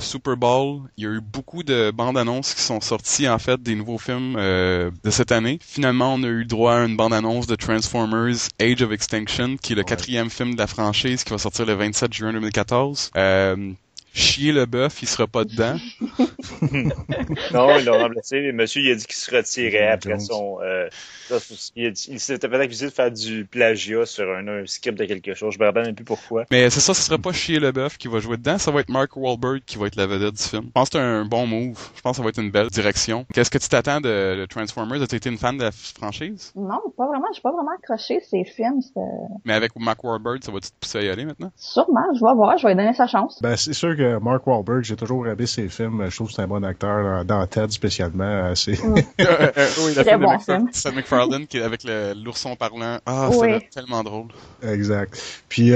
Super Bowl, il y a eu beaucoup de bandes-annonces qui sont sorties, en fait, des nouveaux films de cette année. Finalement, on a eu droit à une bande-annonce de Transformers Age of Extinction, qui est le 4e film de la franchise qui va sortir le 27 juin 2014. Chier le bœuf, il sera pas dedans. Non, ils l'ont remplacé. Monsieur, il a dit qu'il se retirait après son... il s'était fait accuser de faire du plagiat sur un script de quelque chose. Je me rappelle même plus pourquoi. Mais c'est ça, ce sera pas Chier le bœuf qui va jouer dedans, ça va être Mark Wahlberg qui va être la vedette du film. Je pense que c'est un bon move. Je pense que ça va être une belle direction. Qu'est-ce que tu t'attends de Transformers? As-tu été une fan de la franchise? Non, pas vraiment. J'ai pas vraiment accroché ces films. Mais avec Mark Wahlberg, ça va-tu te pousser à y aller maintenant? Sûrement, je vais voir, je vais lui donner sa chance. Ben, c'est sûr que Mark Wahlberg, j'ai toujours aimé ses films. Je trouve que c'est un bon acteur dans Ted spécialement. Oui, la très bon film. Seth MacFarlane qui est avec l'ourson parlant. Ah, oui. c'était tellement drôle. Exact. Puis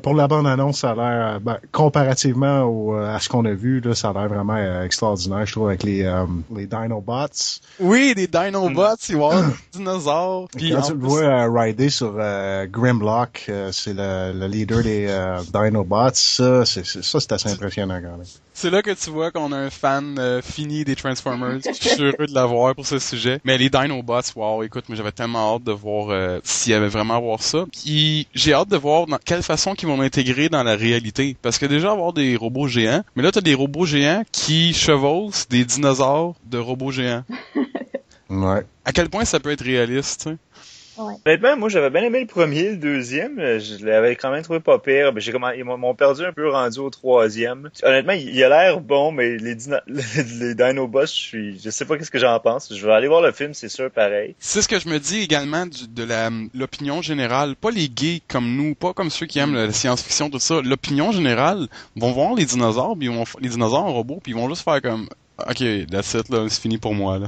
pour la bande-annonce, ça a l'air comparativement à ce qu'on a vu, là, ça a l'air vraiment extraordinaire, je trouve, avec les Dinobots. Oui, des Dinobots, il va y avoir des dinosaures. Puis quand tu le vois rider sur Grimlock, c'est le leader des Dinobots, ça c'est assez impressionnant quand même. C'est là que tu vois qu'on a un fan fini des Transformers. Je suis heureux de l'avoir pour ce sujet. Mais les Dinobots, wow, écoute, moi j'avais tellement hâte de voir s'il y avait vraiment à voir ça. Puis j'ai hâte de voir dans quelle façon qu'ils vont l'intégrer dans la réalité. Parce que déjà avoir des robots géants, mais là t'as des robots géants qui chevauchent des dinosaures de robots géants. Ouais. À quel point ça peut être réaliste, tu sais? Ouais. Honnêtement, moi, j'avais bien aimé le premier, le deuxième. Je l'avais quand même trouvé pas pire. Ils m'ont perdu un peu rendu au troisième. Honnêtement, il a l'air bon, mais les Dinobots, je sais pas qu'est-ce que j'en pense. Je vais aller voir le film, c'est sûr, pareil. C'est ce que je me dis également de l'opinion générale. Pas les gays comme nous, pas comme ceux qui aiment la science-fiction, tout ça. L'opinion générale vont voir les dinosaures, puis les dinosaures en robot, puis ils vont juste faire comme... Ok, that's it, là, c'est fini pour moi, là.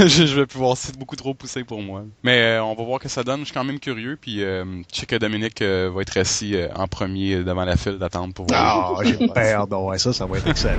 je vais plus voir, c'est beaucoup trop poussé pour moi. Mais on va voir que ça donne, je suis quand même curieux, puis je sais que Dominique va être assis en premier devant la file d'attente pour voir. Ah, j'ai peur de voir ça va être excellent.